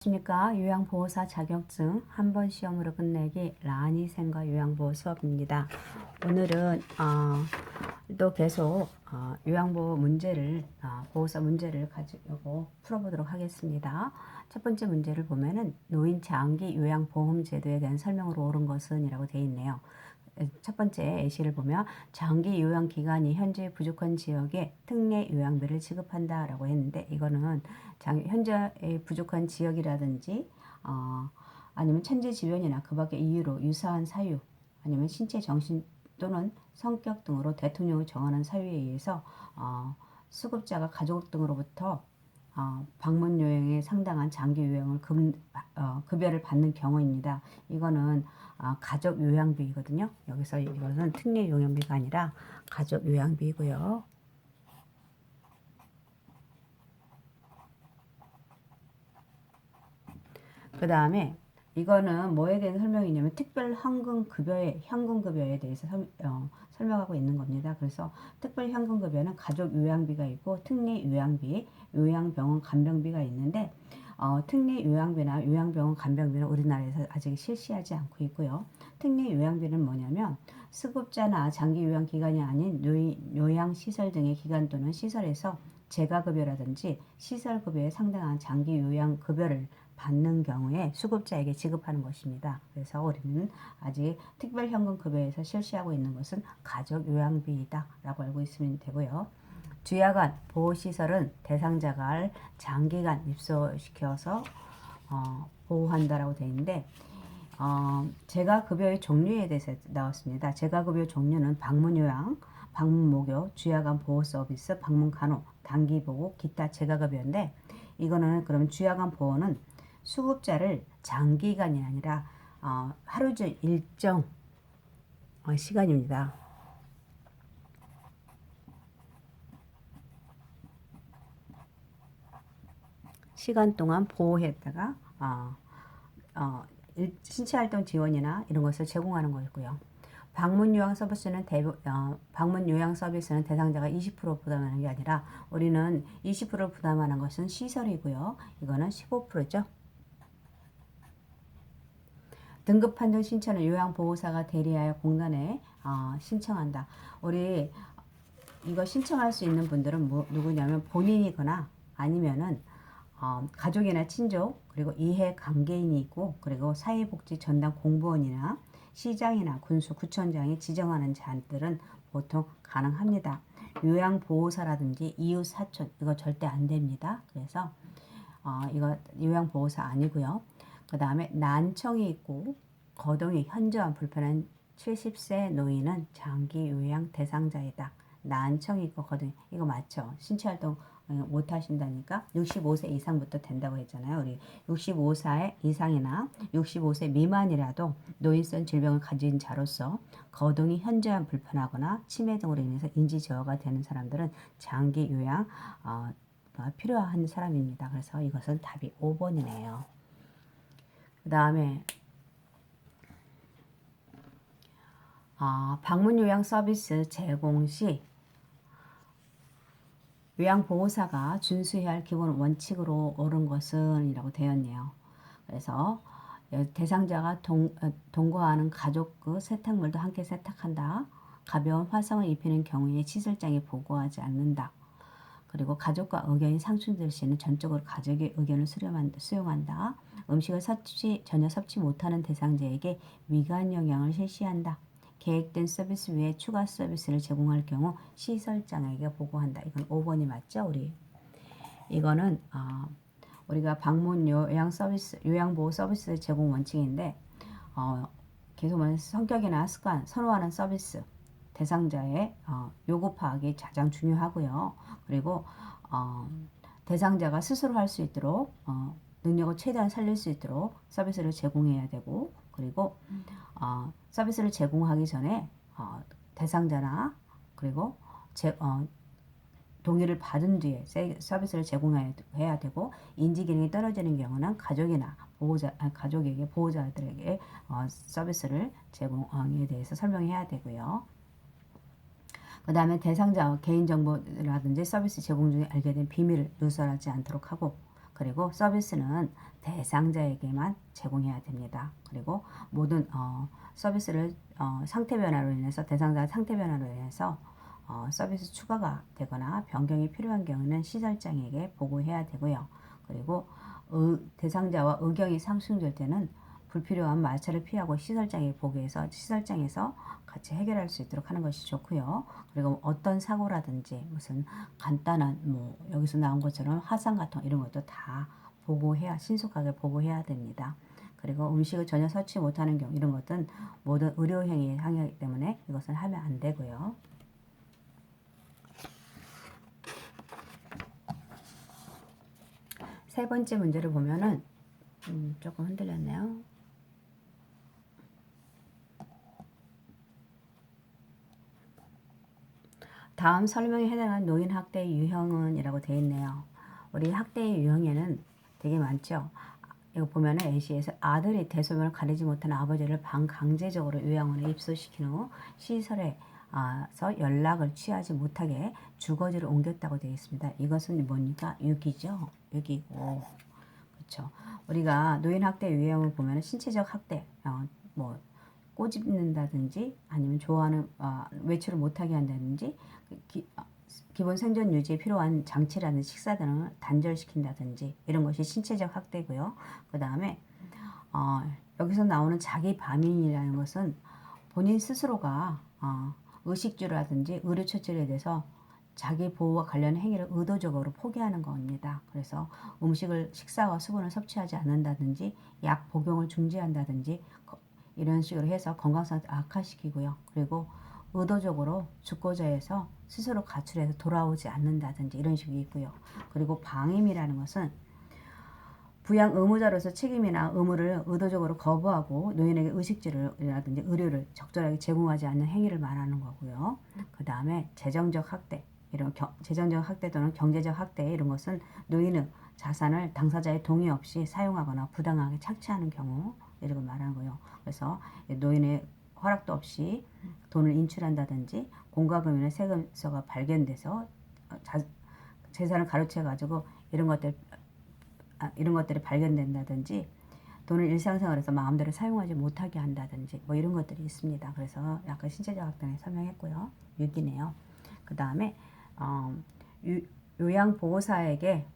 안녕하십니까. 요양보호사 자격증 한 번 시험으로 끝내기 라니생과 요양보호 수업입니다. 오늘은 또 계속 요양보호 문제를 보호사 문제를 가지고 풀어보도록 하겠습니다. 첫 번째 문제를 보면은 노인 장기 요양보험 제도에 대한 설명으로 옳은 것은 이라고 되어 있네요. 첫 번째 예시를 보면 장기 요양 기간이 현재 부족한 지역에 특례 요양비를 지급한다라고 했는데, 이거는 현재 부족한 지역이라든지 아니면 천재지변이나 그 밖의 이유로 유사한 사유, 아니면 신체 정신 또는 성격 등으로 대통령이 정하는 사유에 의해서 수급자가 가족 등으로부터 방문 요양에 상당한 장기 요양을 급여를 받는 경우입니다. 이거는 가족 요양비거든요. 여기서 이것은 특례 요양비가 아니라 가족 요양비고요. 그 다음에 이거는 뭐에 대한 설명이냐면 특별 현금급여에 대해서 설명하고 있는 겁니다. 그래서 특별 현금급여는 가족 요양비가 있고 특례 요양비, 요양병원 간병비가 있는데 특례 요양비나 요양병원 간병비는 우리나라에서 아직 실시하지 않고 있고요. 특례 요양비는 뭐냐면 수급자나 장기 요양 기간이 아닌 요양시설 등의 기간 또는 시설에서 재가급여라든지 시설급여에 상당한 장기 요양급여를 받는 경우에 수급자에게 지급하는 것입니다. 그래서 우리는 아직 특별현금급여에서 실시하고 있는 것은 가족요양비이다 라고 알고 있으면 되고요. 주야간 보호시설은 대상자가 장기간 입소시켜서 보호한다라고 되어 있는데, 재가급여의 종류에 대해서 나왔습니다. 재가급여 종류는 방문요양, 방문목욕, 주야간 보호서비스, 방문간호, 단기보호, 기타 재가급여인데, 이거는 그러면 주야간 보호는 수급자를 장기간이 아니라 하루 중 일정 시간입니다. 시간 동안 보호했다가 신체활동 지원이나 이런 것을 제공하는 거고요. 방문 요양 서비스는 대상자가 20% 부담하는 게 아니라 우리는 20% 부담하는 것은 시설이고요. 이거는 15%죠. 등급 판정 신청은 요양보호사가 대리하여 공단에 신청한다. 우리 이거 신청할 수 있는 분들은 누구냐면 본인이거나 아니면은 가족이나 친족, 그리고 이해관계인이 있고, 그리고 사회복지 전담 공무원이나 시장이나 군수, 구청장이 지정하는 자들은 보통 가능합니다. 요양보호사라든지 이웃 사촌 이거 절대 안 됩니다. 그래서 이거 요양보호사 아니고요. 그 다음에 난청이 있고 거동이 현저한 불편한 70세 노인은 장기 요양 대상자이다. 난청이 있고 거동 이거 맞죠? 신체활동 못 하신다니까 65세 이상부터 된다고 했잖아요. 우리 65세 이상이나 65세 미만이라도 노인성 질병을 가진 자로서 거동이 현저한 불편하거나 치매 등으로 인해서 인지 저하가 되는 사람들은 장기 요양 필요한 사람입니다. 그래서 이것은 답이 5번이네요. 그 다음에 방문 요양 서비스 제공 시 요양보호사가 준수해야 할 기본 원칙으로 옳은 것은 이라고 되었네요. 그래서 대상자가 동거하는 가족 그 세탁물도 함께 세탁한다. 가벼운 화상을 입히는 경우에 시설장에 보고하지 않는다. 그리고 가족과 의견이 상충될 시에는 전적으로 가족의 의견을 수용한다. 음식을 전혀 섭취 못하는 대상자에게 위간 영양을 실시한다. 계획된 서비스 외에 추가 서비스를 제공할 경우 시설장에게 보고한다. 이건 5번이 맞죠? 우리 이거는 우리가 방문 요양 서비스, 요양보호 서비스 제공 원칙인데 계속 말해서 성격이나 습관, 선호하는 서비스, 대상자의 요구 파악이 가장 중요하고요. 그리고 대상자가 스스로 할 수 있도록 능력을 최대한 살릴 수 있도록 서비스를 제공해야 되고, 그리고 서비스를 제공하기 전에 대상자나 그리고 동의를 받은 뒤에 서비스를 제공해야 되고, 인지 기능이 떨어지는 경우는 가족에게 보호자들에게 서비스를 제공에 대해서 설명해야 되고요. 그 다음에 대상자 개인정보라든지 서비스 제공 중에 알게 된 비밀을 누설하지 않도록 하고, 그리고 서비스는 대상자에게만 제공해야 됩니다. 그리고 모든 서비스를 상태 변화로 인해서 대상자 상태 변화로 인해서 서비스 추가가 되거나 변경이 필요한 경우는 시설장에게 보고해야 되고요. 그리고 대상자와 의견이 상충될 때는 불필요한 마찰을 피하고 시설장에 보고해서 시설장에서 같이 해결할 수 있도록 하는 것이 좋고요. 그리고 어떤 사고라든지 무슨 간단한 여기서 나온 것처럼 화상가통 이런 것도 다 신속하게 보고해야 됩니다. 그리고 음식을 전혀 섭취 못하는 경우 이런 것은 모든 의료행위에 항의하기 때문에 이것은 하면 안 되고요. 세 번째 문제를 보면은 조금 흔들렸네요. 다음 설명에 해당한 노인 학대의 유형은 이라고 되어 있네요. 우리 학대의 유형에는 되게 많죠. 이거 보면은 예시에서 아들이 대소변을 가리지 못한 아버지를 반강제적으로 요양원에 입소시킨 후 시설에서 연락을 취하지 못하게 주거지를 옮겼다고 되어 있습니다. 이것은 뭐니까 유기죠. 유기고 그렇죠. 우리가 노인 학대 유형을 보면은 신체적 학대, 꼬집는다든지 아니면 좋아하는 외출을 못하게 한다든지 기본 생존 유지에 필요한 장치라는 식사 등을 단절시킨다든지 이런 것이 신체적 학대고요. 그 다음에 여기서 나오는 자기 반인이라는 것은 본인 스스로가 의식주라든지 의료 처치에 대해서 자기 보호와 관련 행위를 의도적으로 포기하는 겁니다. 그래서 식사와 수분을 섭취하지 않는다든지 약 복용을 중지한다든지 이런 식으로 해서 건강상을 악화시키고요. 그리고 의도적으로 죽고자에서 스스로 가출해서 돌아오지 않는다든지 이런 식이 있고요. 그리고 방임이라는 것은 부양 의무자로서 책임이나 의무를 의도적으로 거부하고 노인에게 의식주라든지 의료를 적절하게 제공하지 않는 행위를 말하는 거고요. 그 다음에 재정적 학대, 이런 재정적 학대 또는 경제적 학대 이런 것은 노인의 자산을 당사자의 동의 없이 사용하거나 부당하게 착취하는 경우 이런 걸 말하는 거예요. 그래서 노인의 허락도 없이 돈을 인출한다든지 공과금이나 세금서가 발견돼서 재산을 가로채 가지고 이런 것들이 발견된다든지 돈을 일상생활에서 마음대로 사용하지 못하게 한다든지 이런 것들이 있습니다. 그래서 약간 신체적 학대를 설명했고요. 6이네요. 그 다음에 요양보호사에게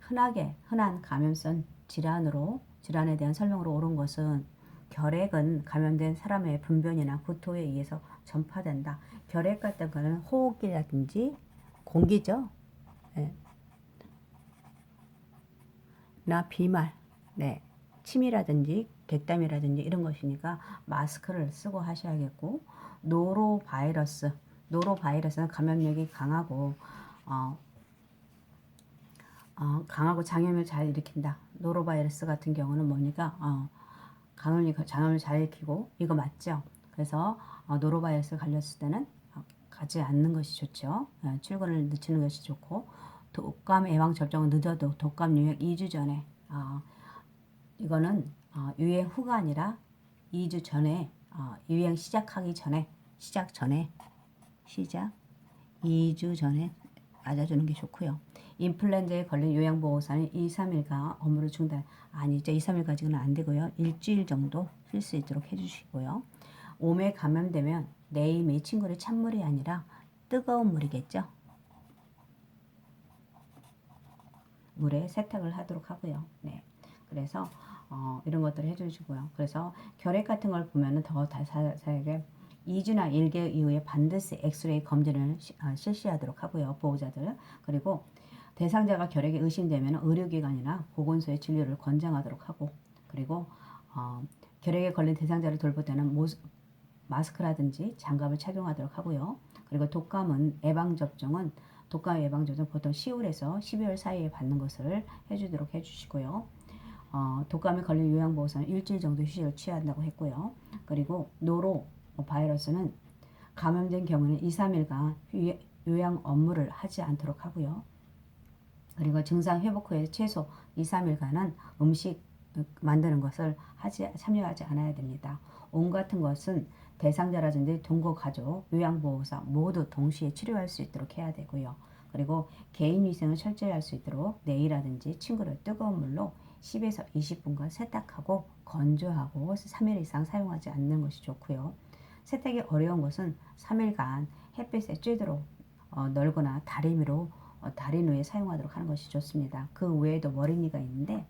흔한 감염성 질환에 대한 설명으로 옳은 것은 결핵은 감염된 사람의 분변이나 구토에 의해서 전파된다. 결핵 같은 거는 호흡기라든지 공기죠. 네. 나 비말, 네, 침이라든지 객담이라든지 이런 것이니까 마스크를 쓰고 하셔야겠고 노로바이러스는 감염력이 강하고 강하고 장염을 잘 일으킨다. 노로바이러스 같은 경우는 뭐니까 장염을 잘 일으키고 이거 맞죠? 그래서 노로바이러스 걸렸을 때는 가지 않는 것이 좋죠. 출근을 늦추는 것이 좋고 독감 예방 접종은 늦어도 독감 유행 2주 전에 이거는 유행 후가 아니라 2주 전에 유행 시작 2주 전에 맞아주는 게 좋고요. 인플루엔자에 걸린 요양보호사는 2, 3일간 업무를 중단. 아니죠. 2, 3일까지는 안 되고요. 일주일 정도 쉴 수 있도록 해주시고요. 몸에 감염되면 내임이 친구의 찬물이 아니라 뜨거운 물이겠죠. 물에 세탁을 하도록 하고요. 네. 그래서 이런 것들을 해주시고요. 그래서 결핵 같은 걸 보면은 더 자세하게 2주나 1개월 이후에 반드시 엑스레이 검진을 실시하도록 하고요. 보호자들. 그리고 대상자가 결핵에 의심되면 의료기관이나 보건소에 진료를 권장하도록 하고 그리고 결핵에 걸린 대상자를 돌볼 때는 마스크라든지 장갑을 착용하도록 하고요. 그리고 독감 예방접종은 보통 10월에서 12월 사이에 받는 것을 해주도록 해주시고요. 독감에 걸린 요양보호사는 일주일 정도 휴식을 취한다고 했고요. 그리고 노로바이러스는 감염된 경우는 2, 3일간 요양 업무를 하지 않도록 하고요. 그리고 증상 회복 후에 최소 2, 3일간은 음식 만드는 것을 참여하지 않아야 됩니다. 온 같은 것은 대상자라든지 동거 가족, 요양보호사 모두 동시에 치료할 수 있도록 해야 되고요. 그리고 개인 위생을 철저히 할 수 있도록 내일이라든지 친구를 뜨거운 물로 10에서 20분간 세탁하고 건조하고 3일 이상 사용하지 않는 것이 좋고요. 세탁이 어려운 것은 3일간 햇빛에 쬐도록 널거나 다리미로 다린 후에 사용하도록 하는 것이 좋습니다. 그 외에도 머리니가 있는데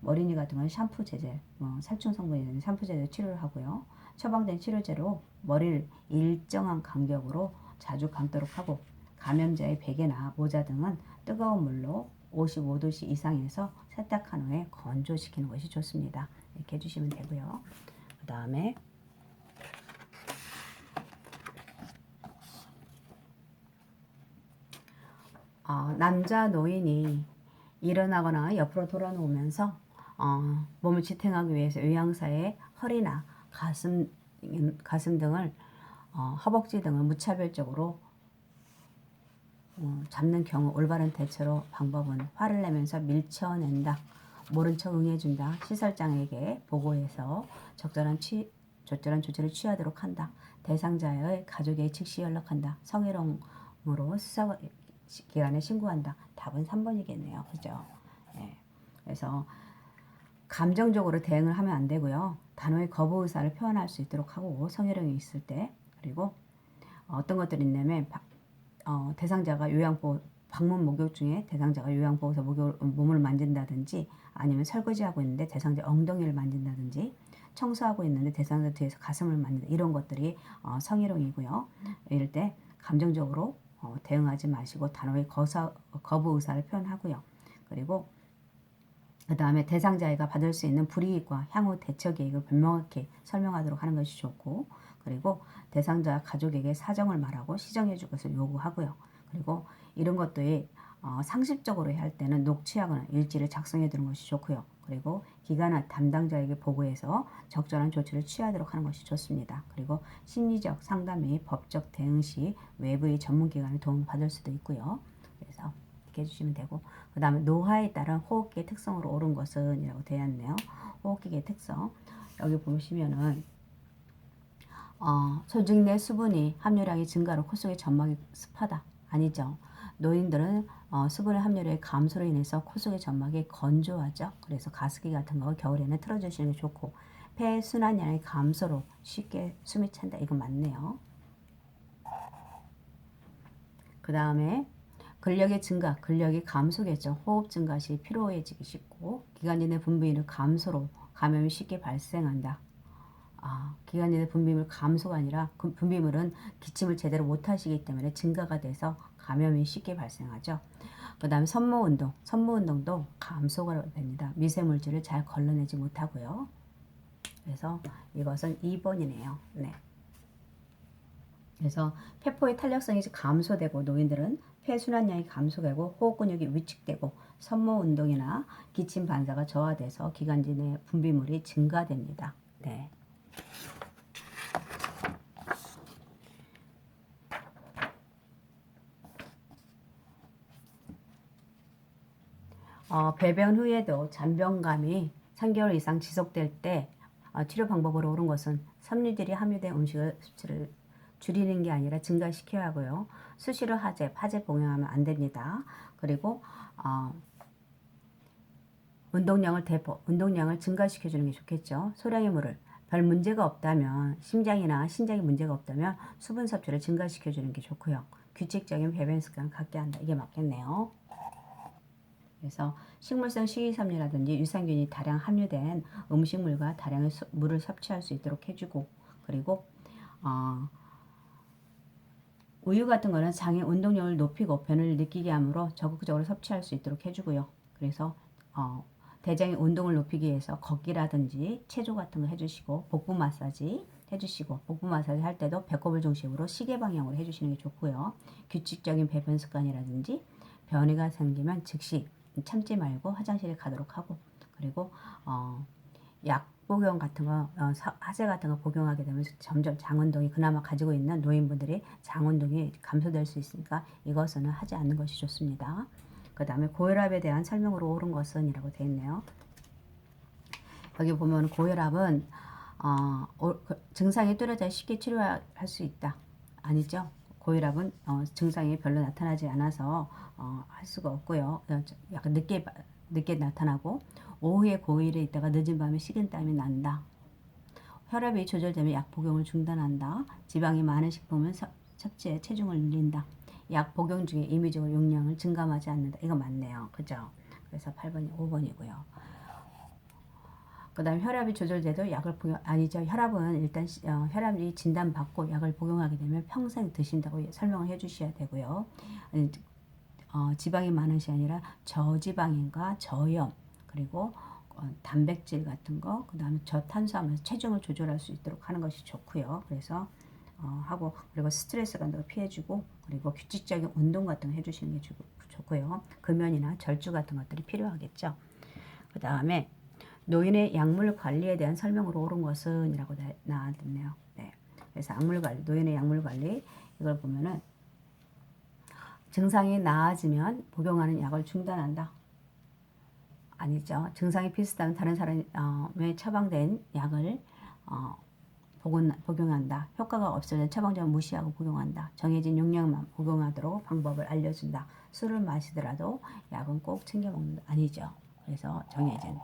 머리니 같은 건 샴푸 제제, 살충 성분이 있는 샴푸 제제 치료를 하고요. 처방된 치료제로 머리를 일정한 간격으로 자주 감도록 하고 감염자의 베개나 모자 등은 뜨거운 물로 55도씨 이상에서 세탁한 후에 건조시키는 것이 좋습니다. 이렇게 해주시면 되고요. 그 다음에 남자 노인이 일어나거나 옆으로 돌아 누우면서 몸을 지탱하기 위해서 요양사의 허리나 가슴 등을 허벅지 등을 무차별적으로 잡는 경우 올바른 대처로 방법은 화를 내면서 밀쳐낸다, 모른 척 응해준다, 시설장에게 보고해서 적절한 조치를 취하도록 한다, 대상자의 가족에 즉시 연락한다, 성희롱으로 수사기관에 신고한다. 답은 3번이겠네요. 그죠? 네. 그래서 감정적으로 대응을 하면 안 되고요. 단호히 거부 의사를 표현할 수 있도록 하고 성희롱이 있을 때, 그리고 어떤 것들이 있냐면 대상자가 방문 목욕 중에 대상자가 요양보호사 몸을 만진다든지 아니면 설거지하고 있는데 대상자 엉덩이를 만진다든지 청소하고 있는데 대상자 뒤에서 가슴을 만진다, 이런 것들이 성희롱이고요. 이럴 때 감정적으로 대응하지 마시고 단호히 거부 의사를 표현하고요. 그리고 그 다음에 대상자가 받을 수 있는 불이익과 향후 대처 계획을 분명하게 설명하도록 하는 것이 좋고, 그리고 대상자 가족에게 사정을 말하고 시정해 줄 것을 요구하고요. 그리고 이런 것들이 상습적으로 해야 할 때는 녹취하거나 일지를 작성해 두는 것이 좋고요. 그리고 기관은 담당자에게 보고해서 적절한 조치를 취하도록 하는 것이 좋습니다. 그리고 심리적 상담 및 법적 대응 시 외부의 전문기관의 도움을 받을 수도 있고요. 그래서 이렇게 해주시면 되고, 그 다음에 노화에 따른 호흡기의 특성으로 옳은 것은 이라고 되어 있네요. 호흡기의 특성, 여기 보시면은 조직 내 수분이 함유량이 증가로 코 속의 점막이 습하다. 아니죠. 노인들은 수분의 함유량의 감소로 인해서 코 속의 점막이 건조하죠. 그래서 가습기 같은 거 겨울에는 틀어주시는 게 좋고, 폐 순환량의 감소로 쉽게 숨이 찬다. 이거 맞네요. 그 다음에 근력의 증가, 근력이 감소겠죠. 호흡 증가 시 피로해지기 쉽고, 기관지내 분비물 감소로 감염이 쉽게 발생한다. 기관지내 분비물 감소가 아니라 그 분비물은 기침을 제대로 못하시기 때문에 증가가 돼서 감염이 쉽게 발생하죠. 그 다음에 선모운동도 감소가 됩니다. 미세물질을 잘 걸러내지 못하고요. 그래서 이것은 2번이네요. 네. 그래서 폐포의 탄력성이 감소되고 노인들은 폐순환량이 감소되고 호흡 근육이 위축되고 선모운동이나 기침 반사가 저하돼서 기관지 내 분비물이 증가됩니다. 네. 배변 후에도 잔병감이 3개월 이상 지속될 때 치료 방법으로 옳은 것은 섬유질이 함유된 음식을 섭취를 줄이는 게 아니라 증가시켜야 하고요. 수시로 파제 복용하면 안 됩니다. 그리고 운동량을 증가시켜주는 게 좋겠죠. 소량의 물을 별 문제가 없다면, 심장이나 신장에 문제가 없다면 수분 섭취를 증가시켜주는 게 좋고요. 규칙적인 배변 습관 갖게 한다. 이게 맞겠네요. 그래서 식물성 식이섬유라든지 유산균이 다량 함유된 음식물과 다량의 물을 섭취할 수 있도록 해주고, 그리고 우유 같은 거는 장의 운동량을 높이고 변을 느끼게 하므로 적극적으로 섭취할 수 있도록 해주고요. 그래서 대장의 운동을 높이기 위해서 걷기라든지 체조 같은 거 해주시고, 복부 마사지 해주시고, 복부 마사지 할 때도 배꼽을 중심으로 시계 방향으로 해주시는 게 좋고요. 규칙적인 배변 습관이라든지 변이가 생기면 즉시 참지 말고 화장실에 가도록 하고, 그리고 약 복용 같은 거, 하제 같은 거 복용하게 되면 점점 장운동이, 그나마 가지고 있는 노인분들이 장운동이 감소될 수 있으니까 이것은 하지 않는 것이 좋습니다. 그 다음에 고혈압에 대한 설명으로 옳은 것은 이라고 되어 있네요. 여기 보면 고혈압은 증상이 뚜렷하게 쉽게 치료할 수 있다. 아니죠. 고혈압은 증상이 별로 나타나지 않아서 할 수가 없고요. 약간 늦게 나타나고 오후에 고일에 있다가 늦은 밤에 식은땀이 난다. 혈압이 조절되면 약 복용을 중단한다. 지방이 많은 식품은 섭취에 체중을 늘린다. 약 복용 중에 임의적으로 용량을 증감하지 않는다. 이거 맞네요. 그죠? 그래서 8번이 5번이고요. 그 다음 혈압이 조절돼도 약을 복용, 아니죠. 혈압은 일단 혈압이 진단받고 약을 복용하게 되면 평생 드신다고 설명을 해 주셔야 되고요. 지방이 많은 것이 아니라 저지방인과 저염, 그리고 단백질 같은 거, 그 다음에 저탄수화물, 체중을 조절할 수 있도록 하는 것이 좋고요. 그래서 하고, 그리고 스트레스 같은 거 피해주고, 그리고 규칙적인 운동 같은 거 해주시는 게 좋고요. 금연이나 절주 같은 것들이 필요하겠죠. 그 다음에 노인의 약물 관리에 대한 설명으로 옳은 것은 이라고 나왔네요. 네. 그래서 노인의 약물 관리, 이걸 보면은 증상이 나아지면 복용하는 약을 중단한다. 아니죠. 증상이 비슷하면 다른 사람의 처방된 약을 복용한다. 효과가 없으면 처방전 무시하고 복용한다. 정해진 용량만 복용하도록 방법을 알려준다. 술을 마시더라도 약은 꼭 챙겨 먹는다. 아니죠. 그래서 정해진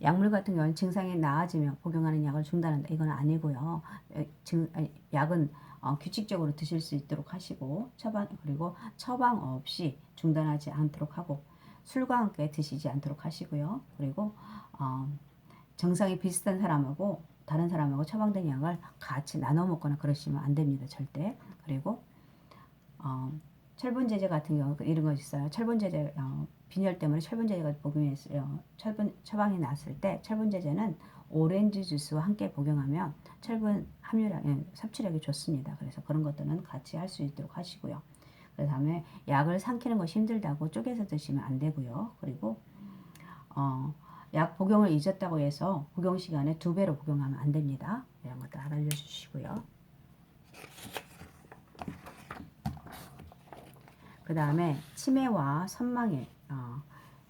약물 같은 경우는 증상이 나아지면 복용하는 약을 중단한다. 이건 아니고요. 약은 규칙적으로 드실 수 있도록 하시고 그리고 처방 없이 중단하지 않도록 하고 술과 함께 드시지 않도록 하시고요. 그리고 증상이 비슷한 사람하고 다른 사람하고 처방된 약을 같이 나눠 먹거나 그러시면 안 됩니다. 절대. 그리고 철분제제 같은 경우 이런 거 있어요. 철분제제 빈혈 때문에 철분제제가 복용했어요. 처방이 났을 때 철분제제는 오렌지 주스와 함께 복용하면 철분 함유량, 섭취력이 좋습니다. 그래서 그런 것들은 같이 할 수 있도록 하시고요. 그 다음에 약을 삼키는 것이 힘들다고 쪼개서 드시면 안 되고요. 그리고 약 복용을 잊었다고 해서 복용 시간에 2배로 복용하면 안 됩니다. 이런 것들 알려주시고요. 그 다음에 치매와 선망의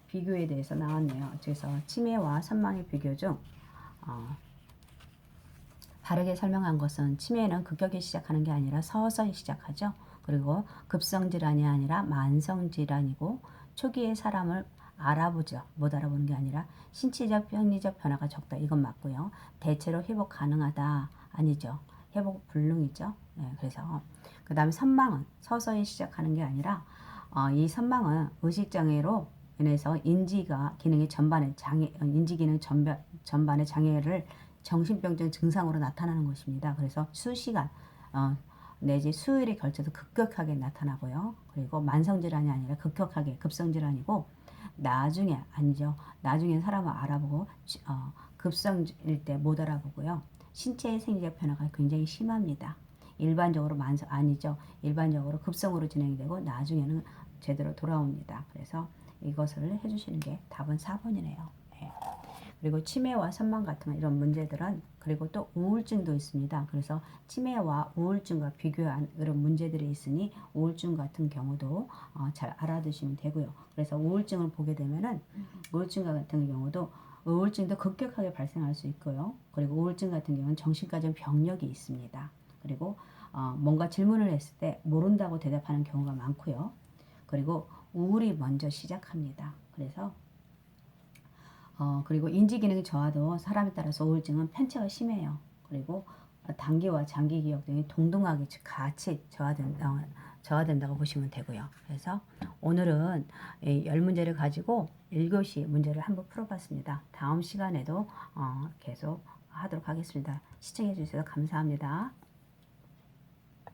비교에 대해서 나왔네요. 그래서 치매와 선망의 비교 중 바르게 설명한 것은 치매는 급격히 시작하는 게 아니라 서서히 시작하죠. 그리고 급성질환이 아니라 만성질환이고 초기에 사람을 알아보죠. 못 알아보는 게 아니라 신체적, 병리적 변화가 적다. 이건 맞고요. 대체로 회복 가능하다. 아니죠. 회복 불능이죠. 네, 그래서 그 다음에 선망은 서서히 시작하는 게 아니라 이 선망은 의식장애로 인해서 인지가 기능의 전반의 인지 기능 전반의 장애를 정신병적 증상으로 나타나는 것입니다. 그래서 수시간 내지 수일에 걸쳐서 급격하게 나타나고요. 그리고 만성질환이 아니라 급격하게 급성질환이고 나중에 아니죠. 나중에 사람을 알아보고 급성일 때 못 알아보고요. 신체의 생리적 변화가 굉장히 심합니다. 일반적으로 아니죠. 일반적으로 급성으로 진행되고 나중에는 제대로 돌아옵니다. 그래서 이것을 해주시는 게 답은 4번이네요. 네. 그리고 치매와 선망 같은 이런 문제들은 그리고 또 우울증도 있습니다. 그래서 치매와 우울증과 비교한 이런 문제들이 있으니 우울증 같은 경우도 잘 알아두시면 되고요. 그래서 우울증을 보게 되면은 우울증 같은 경우도 우울증도 급격하게 발생할 수 있고요. 그리고 우울증 같은 경우는 정신과적 병력이 있습니다. 그리고 뭔가 질문을 했을 때 모른다고 대답하는 경우가 많고요. 그리고 우울이 먼저 시작합니다. 그래서 그리고 인지 기능이 저하도 사람에 따라서 우울증은 편차가 심해요. 그리고 단기와 장기 기억 등이 동등하게 같이 저하된다고 보시면 되고요. 그래서 오늘은 10문제를 가지고 1교시 문제를 한번 풀어봤습니다. 다음 시간에도 계속 하도록 하겠습니다. 시청해 주셔서 감사합니다.